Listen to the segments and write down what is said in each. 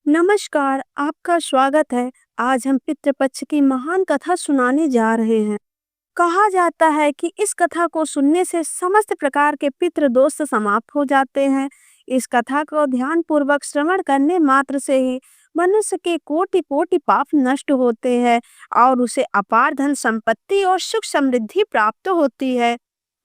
नमस्कार, आपका स्वागत है। आज हम पितृपक्ष की महान कथा सुनाने जा रहे हैं। कहा जाता है कि इस कथा को सुनने से समस्त प्रकार के पितृ दोष समाप्त हो जाते हैं। इस कथा को ध्यान पूर्वक श्रवण करने मात्र से ही मनुष्य के कोटि कोटि पाप नष्ट होते हैं और उसे अपार धन संपत्ति और सुख समृद्धि प्राप्त होती है।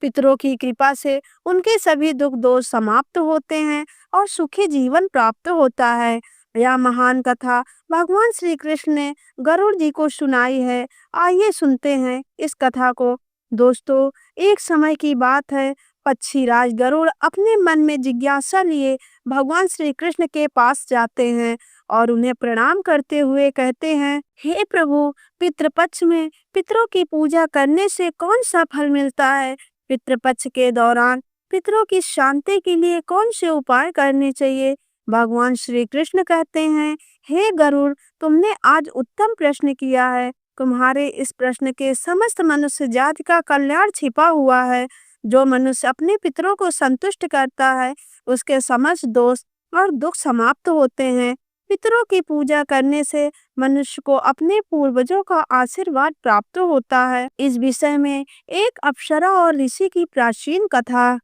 पितरों की कृपा से उनके सभी दुख दोष समाप्त होते हैं और सुखी जीवन प्राप्त होता है। यह महान कथा भगवान श्री कृष्ण ने गरुड़ जी को सुनाई है। आइए सुनते हैं इस कथा को। दोस्तों, एक समय की बात है। पक्षीराज गरुड़ अपने मन में जिज्ञासा लिए भगवान श्री कृष्ण के पास जाते हैं और उन्हें प्रणाम करते हुए कहते हैं, हे प्रभु, पितृपक्ष में पितरों की पूजा करने से कौन सा फल मिलता है? पितृपक्ष के दौरान पितरों की शांति के लिए कौन से उपाय करने चाहिए? भगवान श्री कृष्ण कहते हैं, हे गरुड़, तुमने आज उत्तम प्रश्न किया है। तुम्हारे इस प्रश्न के समस्त मनुष्य जाति का कल्याण छिपा हुआ है। जो मनुष्य अपने पितरों को संतुष्ट करता है, उसके समस्त दोष और दुख समाप्त होते हैं। पितरों की पूजा करने से मनुष्य को अपने पूर्वजों का आशीर्वाद प्राप्त होता है। इस विषय में एक अप्सरा और ऋषि की प्राचीन कथा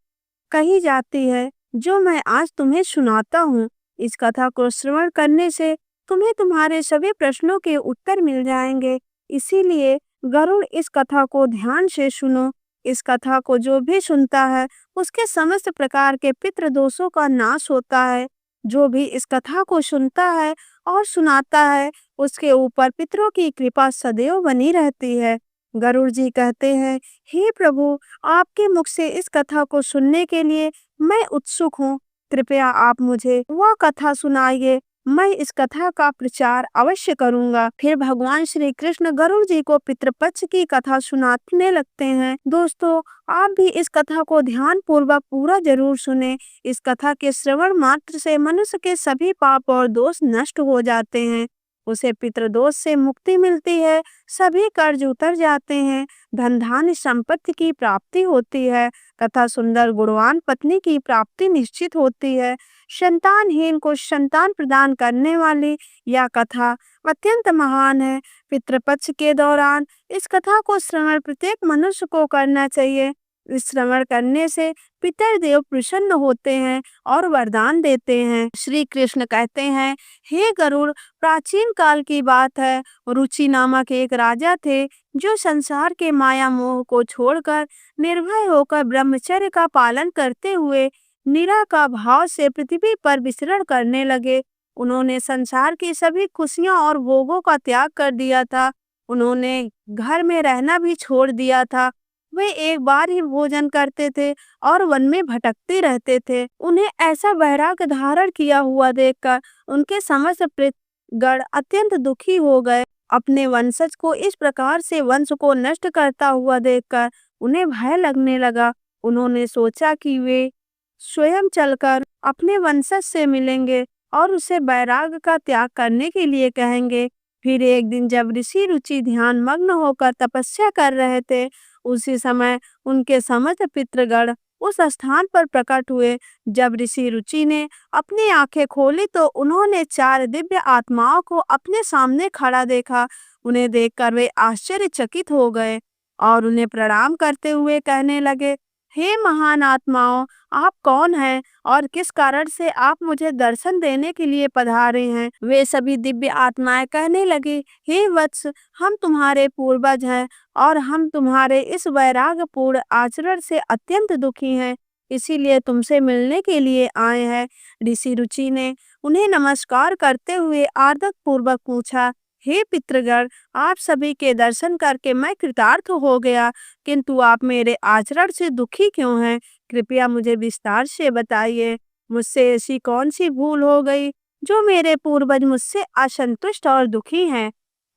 कही जाती है, जो मैं आज तुम्हें सुनाता हूँ। इस कथा को श्रवण करने से तुम्हें तुम्हारे सभी प्रश्नों के उत्तर मिल जाएंगे। इसीलिए गरुड़, इस कथा को ध्यान से सुनो। इस कथा को जो भी सुनता है, उसके समस्त प्रकार के पितृ दोषों का नाश होता है। जो भी इस कथा को सुनता है और सुनाता है, उसके ऊपर पितरों की कृपा सदैव बनी रहती है। गरुड़ जी कहते हैं, हे प्रभु, आपके मुख से इस कथा को सुनने के लिए मैं उत्सुक हूँ। कृपया आप मुझे वह कथा सुनाइए। मैं इस कथा का प्रचार अवश्य करूंगा। फिर भगवान श्री कृष्ण गरुड़ जी को पितृपक्ष की कथा सुनाने लगते हैं। दोस्तों, आप भी इस कथा को ध्यान पूर्वक पूरा जरूर सुने। इस कथा के श्रवण मात्र से मनुष्य के सभी पाप और दोष नष्ट हो जाते हैं। उसे पितृदोष से मुक्ति मिलती है, सभी कर्ज उतर जाते हैं, धन धान्य संपत्ति की प्राप्ति होती है तथा सुंदर गुणवान पत्नी की प्राप्ति निश्चित होती है। संतानहीन को संतान प्रदान करने वाली यह कथा अत्यंत महान है। पितृपक्ष के दौरान इस कथा को श्रवण प्रत्येक मनुष्य को करना चाहिए। इस श्रवण करने से पितरदेव प्रसन्न होते हैं और वरदान देते हैं। श्री कृष्ण कहते हैं, हे गरुड़, प्राचीन काल की बात है। रुचि नामक एक राजा थे, जो संसार के माया मोह को छोड़कर निर्भय होकर ब्रह्मचर्य का पालन करते हुए निराकार भाव से पृथ्वी पर विचरण करने लगे। उन्होंने संसार की सभी खुशियां और भोगों का त्याग कर दिया था। उन्होंने घर में रहना भी छोड़ दिया था। वे एक बार ही भोजन करते थे और वन में भटकते रहते थे। उन्हें ऐसा वैराग्य धारण किया हुआ देखकर उनके समस्त गण अत्यंत दुखी हो गए। अपने वंशज को इस प्रकार से वंश को नष्ट करता हुआ देखकर उन्हें भय लगने लगा। उन्होंने सोचा कि वे स्वयं चलकर अपने वंशज से मिलेंगे और उसे वैराग्य का त्याग करने के लिए कहेंगे। फिर एक दिन जब ऋषि रुचि ध्यान मग्न होकर तपस्या कर रहे थे, उसी समय उनके समस्त पितृगण उस स्थान पर प्रकट हुए। जब ऋषि रुचि ने अपनी आंखें खोली तो उन्होंने 4 दिव्य आत्माओं को अपने सामने खड़ा देखा। उन्हें देखकर वे आश्चर्यचकित हो गए और उन्हें प्रणाम करते हुए कहने लगे, हे महान आत्माओं, आप कौन हैं और किस कारण से आप मुझे दर्शन देने के लिए पधारे हैं? वे सभी दिव्य आत्माएं कहने लगी, हे वत्स, हम तुम्हारे पूर्वज हैं और हम तुम्हारे इस वैराग्यपूर्ण आचरण से अत्यंत दुखी हैं, इसीलिए तुमसे मिलने के लिए आए हैं। ऋषि रुचि ने उन्हें नमस्कार करते हुए आदर पूर्वक पूछा, हे पितृगण, आप सभी के दर्शन करके मैं कृतार्थ हो गया, किंतु आप मेरे आचरण से दुखी क्यों हैं? कृपया मुझे विस्तार से बताइए। मुझसे ऐसी कौन सी भूल हो गई जो मेरे पूर्वज मुझसे असंतुष्ट और दुखी हैं?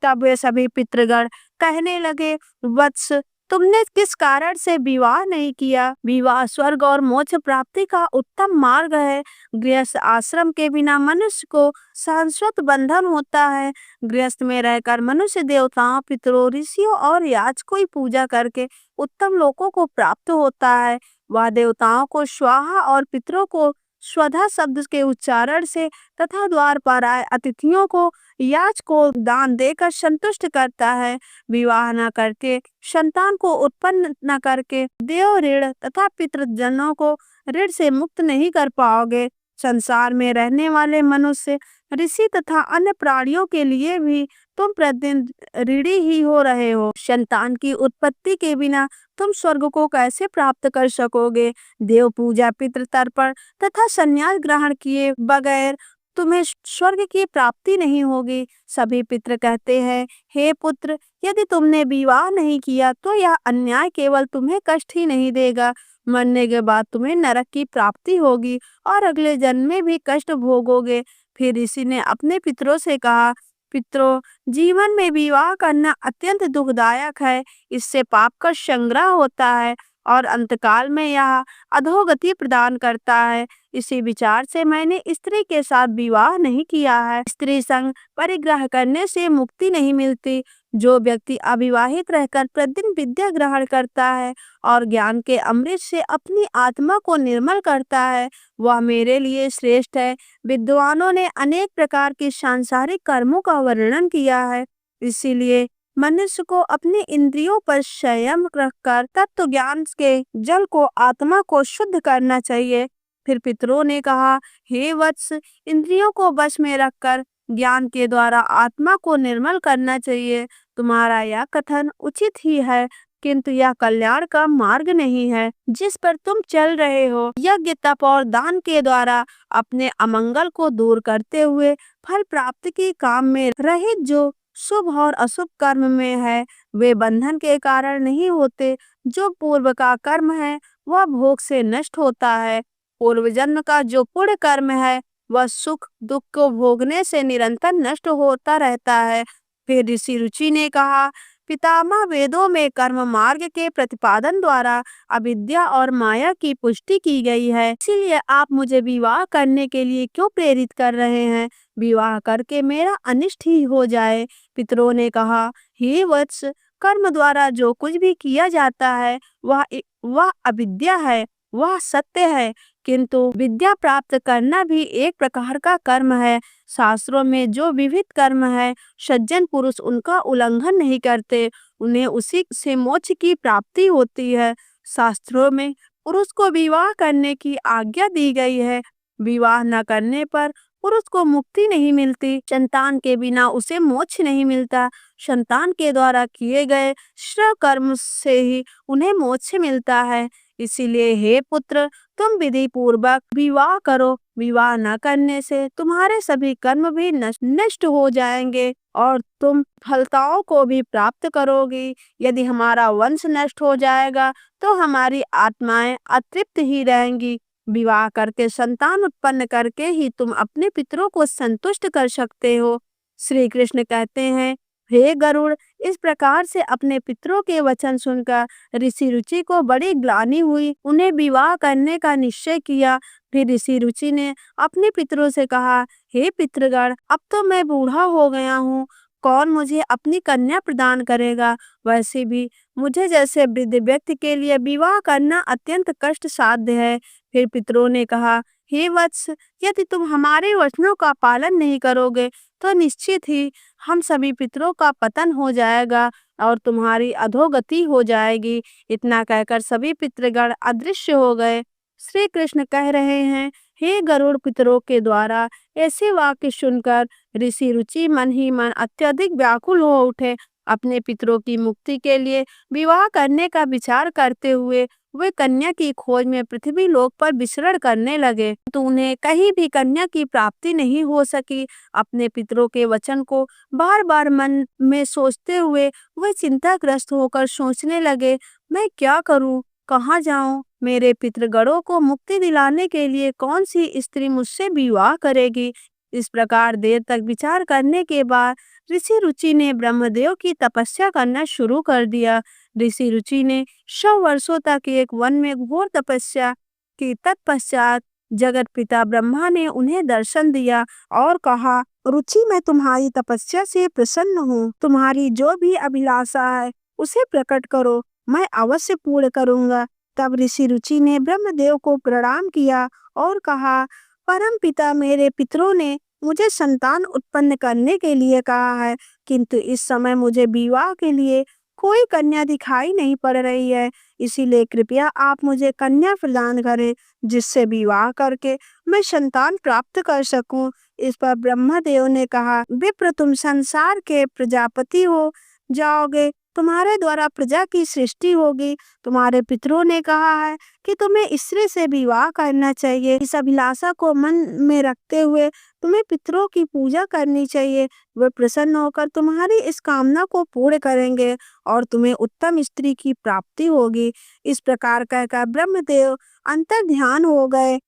तब वे सभी पितृगण कहने लगे, वत्स, तुमने किस कारण से विवाह नहीं किया? विवाह स्वर्ग और मोक्ष प्राप्ति का उत्तम मार्ग है। गृहस्थ आश्रम के बिना मनुष्य को शाश्वत बंधन होता है। गृहस्थ में रहकर मनुष्य देवताओं, पितरों, ऋषियों और याचकों की पूजा करके उत्तम लोकों को प्राप्त होता है। वह देवताओं को स्वाहा और पितरों को स्वधा शब्द के उच्चारण से तथा द्वार पर आए अतिथियों को याच को दान देकर संतुष्ट करता है। विवाह न करके, संतान को उत्पन्न न करके देव ऋण तथा पितृजनों को ऋण से मुक्त नहीं कर पाओगे। संसार में रहने वाले मनुष्य, ऋषि तथा अन्य प्राणियों के लिए भी तुम प्रतिदिन ऋणी ही हो रहे हो। संतान की उत्पत्ति के बिना तुम स्वर्ग को कैसे प्राप्त कर सकोगे? देव पूजा, पितृ तर्पण तथा संन्यास ग्रहण किए बगैर तुम्हें स्वर्ग की प्राप्ति नहीं होगी। सभी पितृ कहते हैं, हे पुत्र, यदि तुमने विवाह नहीं किया तो यह अन्याय केवल तुम्हें कष्ट ही नहीं देगा, मरने के बाद तुम्हें नरक की प्राप्ति होगी और अगले जन्म में भी कष्ट भोगोगे। फिर ऋषि ने अपने पितरों से कहा, पितरों, जीवन में विवाह करना अत्यंत दुखदायक है। इससे पाप का संग्रह होता है और अंतकाल में यह अधोगति प्रदान करता है। इसी विचार से मैंने स्त्री के साथ विवाह नहीं किया है। स्त्री संग परिग्रह करने से मुक्ति नहीं मिलती। जो व्यक्ति अविवाहित रहकर प्रतिदिन विद्या ग्रहण करता है और ज्ञान के अमृत से अपनी आत्मा को निर्मल करता है, वह मेरे लिए श्रेष्ठ है। विद्वानों ने अनेक प्रकार के सांसारिक कर्मों का वर्णन किया है, इसीलिए मनुष्य को अपनी इंद्रियों पर संयम रखकर तत्व ज्ञान के जल को आत्मा को शुद्ध करना चाहिए। फिर पितरों ने कहा, हे वत्स, इंद्रियों को वश में रखकर ज्ञान के द्वारा आत्मा को निर्मल करना चाहिए। तुम्हारा यह कथन उचित ही है, किंतु यह कल्याण का मार्ग नहीं है जिस पर तुम चल रहे हो। यज्ञ, तप और दान के द्वारा अपने अमंगल को दूर करते हुए फल प्राप्ति के काम में रहित जो शुभ और अशुभ कर्म में है, वे बंधन के कारण नहीं होते। जो पूर्व का कर्म है वह भोग से नष्ट होता है। पूर्व जन्म का जो पुण्य कर्म है वह सुख दुख को भोगने से निरंतर नष्ट होता रहता है। फिर ऋषि रुचि ने कहा, पितामह, वेदों में कर्म मार्ग के प्रतिपादन द्वारा अविद्या और माया की पुष्टि की गई है, इसीलिए आप मुझे विवाह करने के लिए क्यों प्रेरित कर रहे हैं? विवाह करके मेरा अनिष्ट ही हो जाए। पितरों ने कहा, हे वत्स, कर्म द्वारा जो कुछ भी किया जाता है वह अविद्या है, वह सत्य है, किंतु विद्या प्राप्त करना भी एक प्रकार का कर्म है। शास्त्रों में जो विविध कर्म है, सज्जन पुरुष उनका उल्लंघन नहीं करते, उन्हें उसी से मोक्ष की प्राप्ति होती है। शास्त्रों में पुरुष को विवाह करने की आज्ञा दी गई है। विवाह न करने पर पुरुष को मुक्ति नहीं मिलती। संतान के बिना उसे मोक्ष नहीं मिलता। संतान के द्वारा किए गए श्रेय कर्म से ही उन्हें मोक्ष मिलता है। इसीलिए हे पुत्र, तुम विधि पूर्वक विवाह करो। विवाह न करने से तुम्हारे सभी कर्म भी नष्ट हो जाएंगे और तुम फलताओं को भी प्राप्त करोगी। यदि हमारा वंश नष्ट हो जाएगा तो हमारी आत्माएं अतृप्त ही रहेंगी। विवाह करके संतान उत्पन्न करके ही तुम अपने पितरों को संतुष्ट कर सकते हो। श्री कृष्ण कहते हैं, हे गरुड़, इस प्रकार से अपने पितरों के वचन सुनकर ऋषि रुचि को बड़ी ग्लानि हुई। उन्हें विवाह करने का निश्चय किया। फिर ऋषि रुचि ने अपने पितरों से कहा, हे पितृगण, अब तो मैं बूढ़ा हो गया हूँ, कौन मुझे अपनी कन्या प्रदान करेगा? वैसे भी मुझे जैसे वृद्ध व्यक्ति के लिए विवाह करना अत्यंत कष्ट साध्य है। फिर पितरों ने कहा, हे वत्स, यदि तुम हमारे वचनों का पालन नहीं करोगे तो निश्चित ही हम सभी पितरों का पतन हो जाएगा और तुम्हारी अधोगति हो जाएगी। इतना कहकर सभी पितृगण अदृश्य हो गए। श्री कृष्ण कह रहे हैं, हे गरुड़, पितरों के द्वारा ऐसे वाक्य सुनकर ऋषि रुचि मन ही मन अत्यधिक व्याकुल हो उठे। अपने पितरों की मुक्ति के लिए विवाह करने का विचार करते हुए वे कन्या की खोज में पृथ्वी लोक पर विचरण करने लगे, तो उन्हें कहीं भी कन्या की प्राप्ति नहीं हो सकी। अपने पितरों के वचन को बार बार मन में सोचते हुए वे चिंताग्रस्त होकर सोचने लगे, मैं क्या करूं, कहाँ जाऊं? मेरे पितृगणों को मुक्ति दिलाने के लिए कौन सी स्त्री मुझसे विवाह करेगी? इस प्रकार देर तक विचार करने के बाद ऋषि रुचि ने ब्रह्मदेव की तपस्या करना शुरू कर दिया। ऋषि रुचि ने 100 वर्षों तक एक वन में घोर तपस्या की। तत्पश्चात जगत पिता ब्रह्मा ने उन्हें दर्शन दिया और कहा, रुचि, मैं तुम्हारी तपस्या से प्रसन्न हूँ। तुम्हारी जो भी अभिलाषा है उसे प्रकट करो, मैं अवश्य पूर्ण करूँगा। तब ऋषि रुचि ने ब्रह्मदेव को प्रणाम किया और कहा, परम पिता, मेरे पितरों ने मुझे संतान उत्पन्न करने के लिए कहा है, किंतु इस समय मुझे विवाह के लिए कोई कन्या दिखाई नहीं पड़ रही है। इसीलिए कृपया आप मुझे कन्या प्रदान करें, जिससे विवाह करके मैं संतान प्राप्त कर सकूं। इस पर ब्रह्मदेव ने कहा, विप्र, तुम संसार के प्रजापति हो जाओगे, तुम्हारे द्वारा प्रजा की सृष्टि होगी। तुम्हारे पितरों ने कहा है कि तुम्हें स्त्री से विवाह करना चाहिए। इस अभिलाषा को मन में रखते हुए तुम्हें पितरों की पूजा करनी चाहिए। वे प्रसन्न होकर तुम्हारी इस कामना को पूर्ण करेंगे और तुम्हें उत्तम स्त्री की प्राप्ति होगी। इस प्रकार कहकर ब्रह्मदेव अंतर ध्यान हो गए।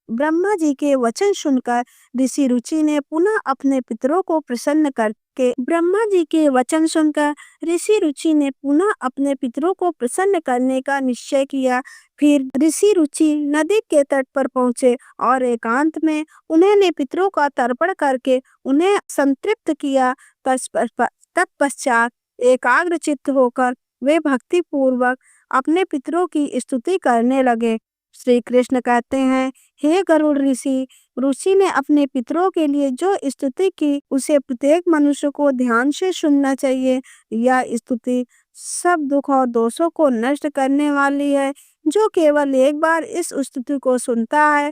ब्रह्मा जी के वचन सुनकर ऋषि रुचि ने पुनः अपने पितरों को प्रसन्न करके ब्रह्मा जी के वचन सुनकर ऋषि रुचि ने पुनः अपने पितरों को प्रसन्न करने का निश्चय किया। फिर ऋषि रुचि नदी के तट पर पहुंचे और एकांत में उन्होंने पितरों का तर्पण करके उन्हें संतृप्त किया। तत्पश्चात एकाग्र चित्त होकर वे भक्ति पूर्वक अपने पितरों की स्तुति करने लगे। श्री कृष्ण कहते हैं, हे गरुड़ ऋषि, ऋषि ने अपने पितरों के लिए जो स्तुति की उसे प्रत्येक मनुष्य को ध्यान से सुनना चाहिए। यह स्तुति सब दुख और दोषों को नष्ट करने वाली है। जो केवल एक बार इस स्तुति को सुनता है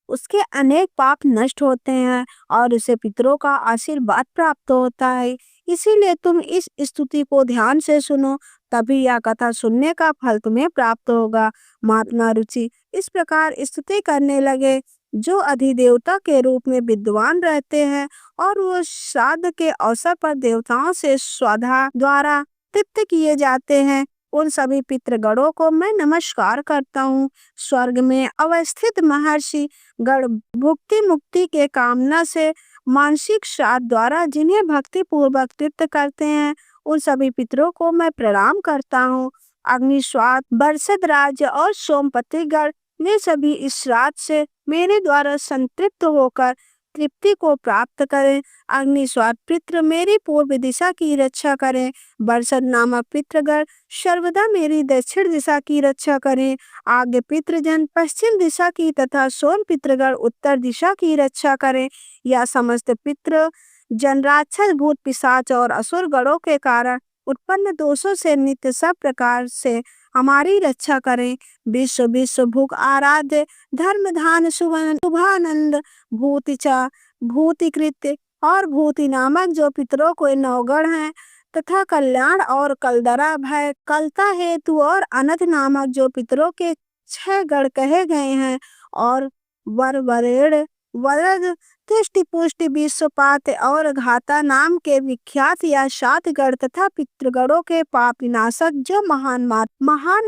उसके अनेक पाप नष्ट होते हैं और उसे पितरों का आशीर्वाद प्राप्त होता है। इसीलिए तुम इस स्तुति को ध्यान से सुनो, तभी यह कथा सुनने का फल तुम्हें प्राप्त होगा। महात्मा रुचि इस प्रकार स्तुति करने लगे। जो अधिदेवता के रूप में विद्वान रहते हैं और वो श्राद्ध के अवसर पर देवताओं से स्वधा द्वारा तृप्त किए जाते हैं, उन सभी पितृगणों को मैं नमस्कार करता हूँ। स्वर्ग में अवस्थित महर्षि गण भुक्ति मुक्ति के कामना से मानसिक श्राद्ध द्वारा जिन्हें भक्ति पूर्वक तृप्त करते हैं, उन सभी पितरों को मैं प्रणाम करता हूँ। अग्निश्वात, बरसद राज्य और सोमपतिगण वे सभी इस श्राद्ध से मेरे द्वारा संतृप्त होकर तृप्ति को प्राप्त करें। अग्निश्वात पितृ मेरी पूर्व दिशा की रक्षा करें। बरसद नामक पितृगण सर्वदा मेरी दक्षिण दिशा की रक्षा करें। आगे पितृजन पश्चिम दिशा की तथा सोम पितृगण उत्तर दिशा की रक्षा करें। या समस्त पितृ जन राक्षस, भूत, पिशाच और असुर गणों के कारण उत्पन्न दोषों से नित्य सब प्रकार से हमारी रक्षा करें। विश्व विश्व भूख आराध्य, धर्म धान शुभानंद, भूतिचा, भूतिकृत्य और भूति नामक जो पितरों को 9 गण हैं, तथा कल्याण और कलदरा, भय, कलता हेतु और अनथ नामक जो पितरों के 6 गण कहे गए हैं, और वर, वरेण, वरद, तुष्टि, पुष्टि, विश्वपात और घाता नाम के विख्यात या 7 गण, तथा पितृगणों के पाप विनाशक जो महान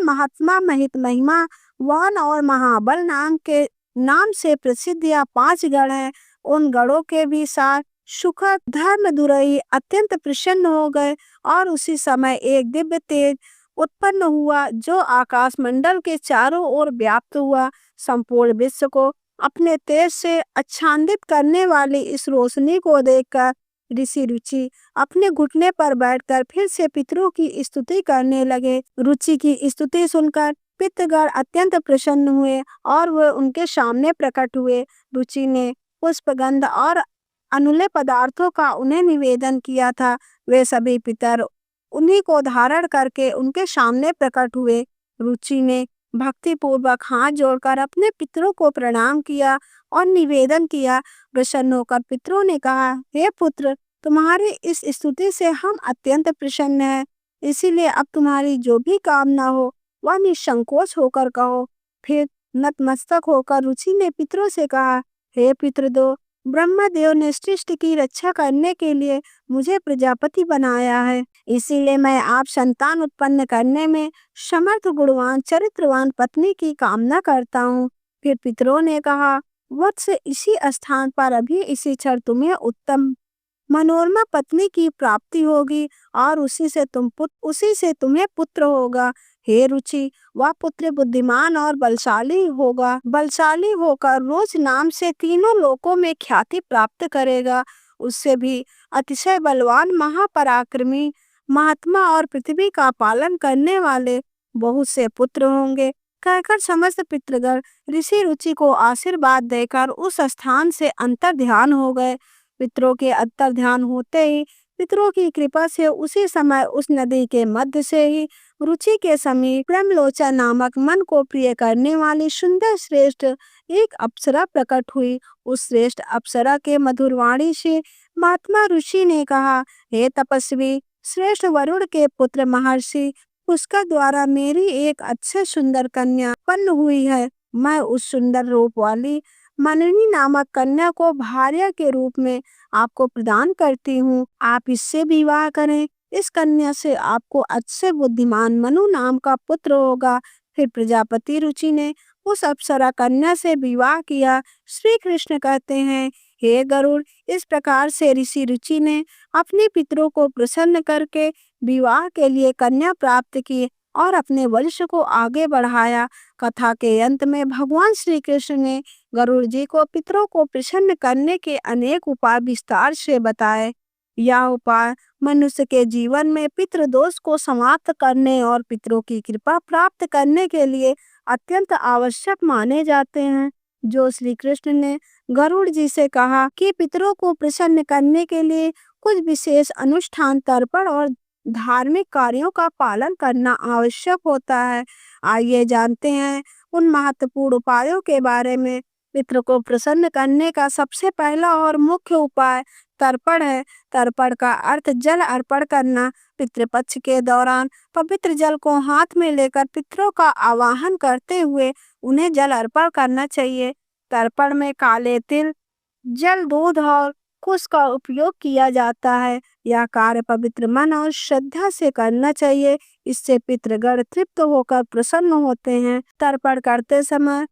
महात्मा, महित महिमा वान और महाबल नाम से प्रसिद्ध या 5 गण हैं, उन गणों के भी साथ सुखद धर्म दुरई अत्यंत प्रसन्न हो गए। और उसी समय एक दिव्य तेज उत्पन्न हुआ जो आकाश मंडल के चारों ओर व्याप्त हुआ। संपूर्ण विश्व को अपने तेज से आच्छादित करने वाली इस रोशनी को देखकर ऋषि रुचि अपने घुटने पर बैठकर फिर से पितरों की स्तुति करने लगे। रुचि की स्तुति सुनकर पितृगण अत्यंत प्रसन्न हुए और वे उनके सामने प्रकट हुए। रुचि ने पुष्पगंध और अनुले पदार्थों का उन्हें निवेदन किया था। वे सभी पितर उन्हीं को धारण करके उनके सामने प्रकट हुए। रुचि ने भक्ति पूर्वक हाथ जोड़कर अपने पितरों को प्रणाम किया और निवेदन किया। प्रसन्न होकर पितरों ने कहा, हे पुत्र, तुम्हारी इस स्तुति से हम अत्यंत प्रसन्न हैं। इसीलिए अब तुम्हारी जो भी कामना हो वह निसंकोच होकर कहो। फिर नतमस्तक होकर रुचि ने पितरों से कहा, हे पितृदो, ब्रह्मदेव ने सृष्टि की रक्षा करने के लिए मुझे प्रजापति बनाया है। इसीलिए मैं आप संतान उत्पन्न करने में समर्थ, गुणवान, चरित्रवान पत्नी की कामना करता हूँ। फिर पितरों ने कहा, वत्स, इसी स्थान पर अभी इसी क्षण तुम्हें उत्तम मनोरमा पत्नी की प्राप्ति होगी और उसी से तुम्हें पुत्र होगा। हे रुचि, वह पुत्र बुद्धिमान और बलशाली होगा। बलशाली होकर रोज नाम से तीनों लोकों में ख्याति प्राप्त करेगा। उससे भी अतिशय बलवान, महापराक्रमी, महात्मा और पृथ्वी का पालन करने वाले बहुत से पुत्र होंगे। कहकर समस्त पितृगण ऋषि रुचि को आशीर्वाद देकर उस स्थान से अंतर ध्यान हो गए। पितरों के अंतर ध्यान होते ही पितरों की कृपा से उसी समय उस नदी के मध्य से ही रुचि के समीप प्रेमलोचन नामक मन को प्रिय करने वाली सुंदर श्रेष्ठ एक अप्सरा प्रकट हुई। उस श्रेष्ठ अप्सरा के मधुर वाणी से महात्मा ऋषि ने कहा, हे तपस्वी, श्रेष्ठ वरुण के पुत्र महर्षि उसका द्वारा मेरी एक अच्छे सुंदर कन्या उत्पन्न हुई है। मैं उस सुंदर रूप वाली मननी नामक कन्या को भार्या के रूप में आपको प्रदान करती हूँ। आप इससे विवाह करें। इस कन्या से आपको अच्छे बुद्धिमान मनु नाम का पुत्र होगा। फिर प्रजापति रुचि ने उस अप्सरा कन्या से विवाह किया। श्री कृष्ण कहते हैं, हे गरुड़, इस प्रकार से ऋषि रुचि ने अपने पितरों को प्रसन्न करके विवाह के लिए कन्या प्राप्त की और अपने वंश को आगे बढ़ाया। कथा के अंत में भगवान श्री कृष्ण ने गरुड़ जी को पितरों को प्रसन्न करने के अनेक उपाय विस्तार से बताए। यह उपाय मनुष्य के जीवन में पितृदोष को समाप्त करने और पितरों की कृपा प्राप्त करने के लिए अत्यंत आवश्यक माने जाते हैं। जो श्री कृष्ण ने गरुड़ जी से कहा कि पितरों को प्रसन्न करने के लिए कुछ विशेष अनुष्ठान, तर्पण और धार्मिक कार्यों का पालन करना आवश्यक होता है। आइए जानते हैं उन महत्वपूर्ण उपायों के बारे में। पितरों को प्रसन्न करने का सबसे पहला और मुख्य उपाय तर्पण है। तर्पण का अर्थ जल अर्पण करना। पितृपक्ष के दौरान पवित्र जल को हाथ में लेकर पितरों का आवाहन करते हुए उन्हें जल अर्पण करना चाहिए। तर्पण में काले तिल, जल, दूध और कुश का उपयोग किया जाता है। यह कार्य पवित्र मन और श्रद्धा से करना चाहिए। इससे पितृगण तृप्त होकर प्रसन्न होते हैं। तर्पण करते समय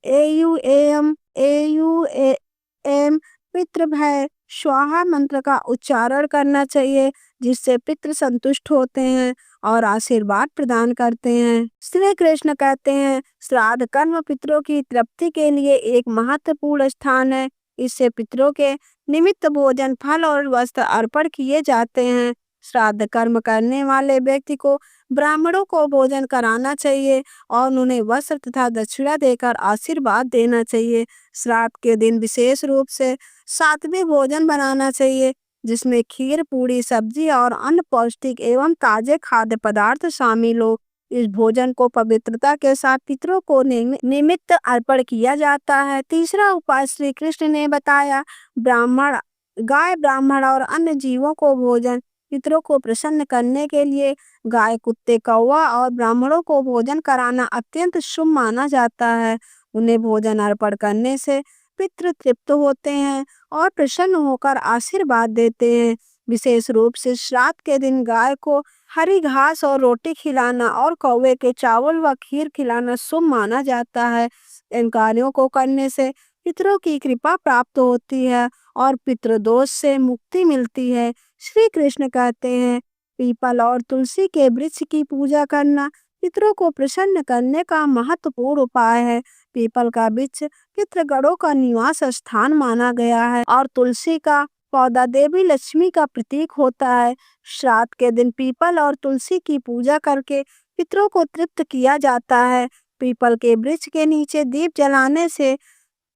एयुएम एयुएम पितृभय स्वाहा मंत्र का उच्चारण करना चाहिए, जिससे पितृ संतुष्ट होते हैं और आशीर्वाद प्रदान करते हैं। श्री कृष्ण कहते हैं, श्राद्ध कर्म पितरों की तृप्ति के लिए एक महत्वपूर्ण स्थान है। इससे पितरों के निमित्त भोजन, फल और वस्त्र अर्पण किए जाते हैं। श्राद्ध कर्म करने वाले व्यक्ति को ब्राह्मणों को भोजन कराना चाहिए और उन्हें वस्त्र तथा दक्षिणा देकर आशीर्वाद देना चाहिए। श्राद्ध के दिन विशेष रूप से सात्विक भोजन बनाना चाहिए, जिसमें खीर, पूरी, सब्जी और अन्य पौष्टिक एवं ताजे खाद्य पदार्थ शामिल हो। इस भोजन को पवित्रता के साथ पितरों को निमित्त अर्पण किया जाता है। तीसरा उपाय श्री कृष्ण ने बताया, ब्राह्मण, गाय, ब्राह्मण और अन्य जीवों को भोजन। पितरों को प्रसन्न करने के लिए गाय, कुत्ते, कौवा और ब्राह्मणों को भोजन कराना अत्यंत शुभ माना जाता है। उन्हें भोजन अर्पण करने से पितृ तृप्त होते हैं और प्रसन्न होकर आशीर्वाद देते हैं। विशेष रूप से श्राद्ध के दिन गाय को हरी घास और रोटी खिलाना और कौवे के चावल व खीर खिलाना शुभ माना जाता है। इन कार्यों को करने से पितरों की कृपा प्राप्त होती है और पितृदोष से मुक्ति मिलती है। श्री कृष्ण कहते हैं, पीपल और तुलसी के वृक्ष की पूजा करना पितरों को प्रसन्न करने का महत्वपूर्ण उपाय है। पीपल का वृक्ष पितृगणों का निवास स्थान माना गया है और तुलसी का पौधा देवी लक्ष्मी का प्रतीक होता है। श्राद्ध के दिन पीपल और तुलसी की पूजा करके पितरों को तृप्त किया जाता है। पीपल के वृक्ष के नीचे दीप जलाने से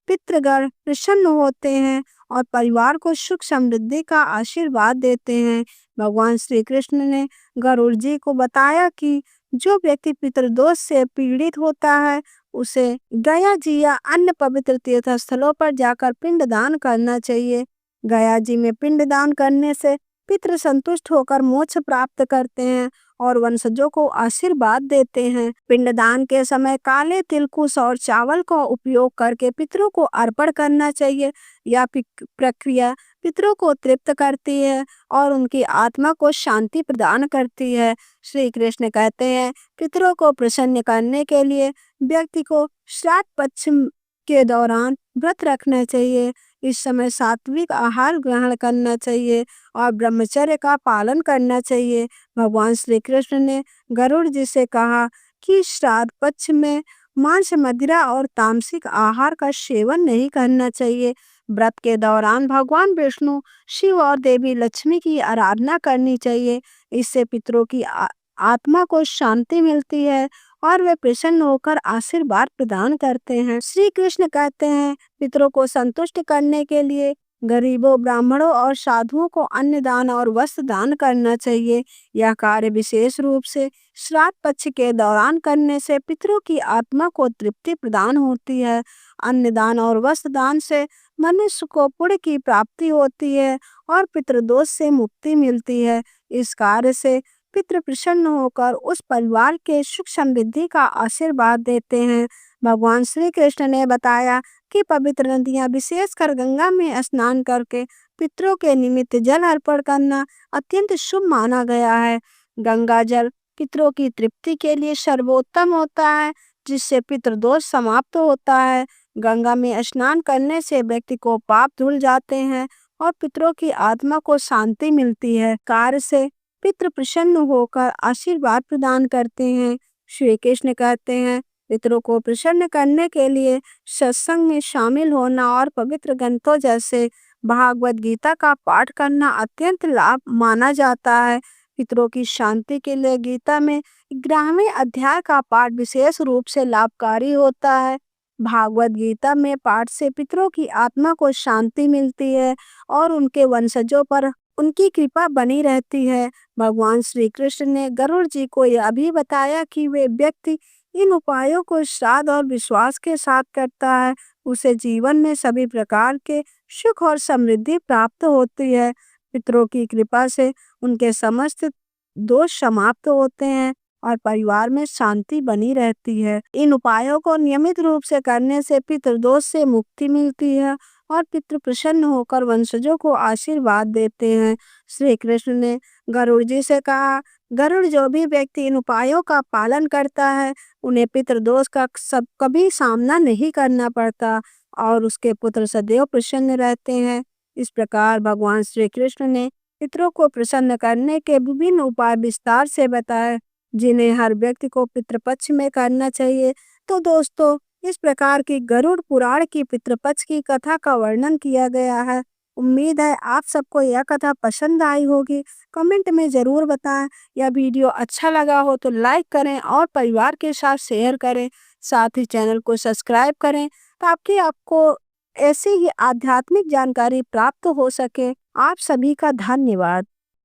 पितृगण प्रसन्न होते हैं और परिवार को सुख समृद्धि का आशीर्वाद देते हैं। भगवान श्री कृष्ण ने गरुड़ जी को बताया कि जो व्यक्ति पितृदोष से पीड़ित होता है उसे गया जी या अन्य पवित्र तीर्थ स्थलों पर जाकर पिंडदान करना चाहिए। गया जी में पिंडदान करने से पितृ संतुष्ट होकर मोक्ष प्राप्त करते हैं और वंशजों को आशीर्वाद देते हैं। पिंडदान के समय काले तिल, कुश और चावल का उपयोग करके पितरों को अर्पण करना चाहिए। यह प्रक्रिया पितरों को तृप्त करती है और उनकी आत्मा को शांति प्रदान करती है। श्री कृष्ण कहते हैं, पितरों को प्रसन्न करने के लिए व्यक्ति को श्राद्ध पक्ष के दौरान व्रत रखना चाहिए। इस समय सात्विक आहार ग्रहण करना चाहिए और ब्रह्मचर्य का पालन करना चाहिए। भगवान श्री कृष्ण ने गरुड़ जी से कहा कि श्राद्ध पक्ष में मांस, मदिरा और तामसिक आहार का सेवन नहीं करना चाहिए। व्रत के दौरान भगवान विष्णु, शिव और देवी लक्ष्मी की आराधना करनी चाहिए। इससे पितरों की आत्मा को शांति मिलती है और वे प्रसन्न होकर आशीर्वाद प्रदान करते हैं। श्री कृष्ण कहते हैं, पितरों को संतुष्ट करने के लिए गरीबों, ब्राह्मणों और साधुओं को अन्न दान और वस्त्र दान करना चाहिए। यह कार्य विशेष रूप से श्राद्ध पक्ष के दौरान करने से पितरों की आत्मा को तृप्ति प्रदान होती है। अन्न दान और वस्त्र दान से मनुष्य को पुण्य की प्राप्ति होती है और पितृदोष से मुक्ति मिलती है। इस कार्य से पितृ प्रसन्न होकर उस परिवार के सुख समृद्धि का आशीर्वाद देते हैं। भगवान श्री कृष्ण ने बताया कि पवित्र नदियां, विशेषकर गंगा में स्नान करके पितरों के निमित्त जल अर्पण करना अत्यंत शुभ माना गया है। गंगा जल पितरों की तृप्ति के लिए सर्वोत्तम होता है, जिससे पितृदोष समाप्त होता है। गंगा में स्नान करने से व्यक्ति को पाप धुल जाते हैं और पितरों की आत्मा को शांति मिलती है। कार्य से पितृ प्रसन्न होकर आशीर्वाद प्रदान करते हैं। श्री कृष्ण कहते हैं, पितरों को प्रसन्न करने के लिए सत्संग में शामिल होना और पवित्र ग्रंथों जैसे भागवत गीता का पाठ करना अत्यंत लाभ माना जाता है। पितरों की शांति के लिए गीता में 11वें अध्याय का पाठ विशेष रूप से लाभकारी होता है। भागवत गीता में पाठ से पितरों की आत्मा को शांति मिलती है और उनके वंशजों पर उनकी कृपा बनी रहती है। भगवान श्री कृष्ण ने गरुड़ जी को यह भी बताया कि वे व्यक्ति इन उपायों को श्रद्धा और विश्वास के साथ करता है, उसे जीवन में सभी प्रकार के सुख और समृद्धि प्राप्त होती है। पितरों की कृपा से उनके समस्त दोष समाप्त होते हैं और परिवार में शांति बनी रहती है। इन उपायों को नियमित रूप से करने से पितृदोष से मुक्ति मिलती है और पितृ प्रसन्न होकर वंशजों को आशीर्वाद देते हैं। श्री कृष्ण ने गरुड़ जी से कहा, गरुड़, जो भी व्यक्ति इन उपायों का पालन करता है उन्हें पितृदोष का कभी सामना नहीं करना पड़ता और उसके पुत्र सदैव प्रसन्न रहते हैं। इस प्रकार भगवान श्री कृष्ण ने पितरों को प्रसन्न करने के विभिन्न उपाय विस्तार से बताए, जिन्हें हर व्यक्ति को पितृपक्ष में करना चाहिए। तो दोस्तों, इस प्रकार की गरुड़ पुराण की पितृपक्ष की कथा का वर्णन किया गया है। उम्मीद है आप सबको यह कथा पसंद आई होगी। कमेंट में जरूर बताएं। यह वीडियो अच्छा लगा हो तो लाइक करें और परिवार के साथ शेयर करें। साथ ही चैनल को सब्सक्राइब करें ताकि आपको ऐसी ही आध्यात्मिक जानकारी प्राप्त हो सके। आप सभी का धन्यवाद।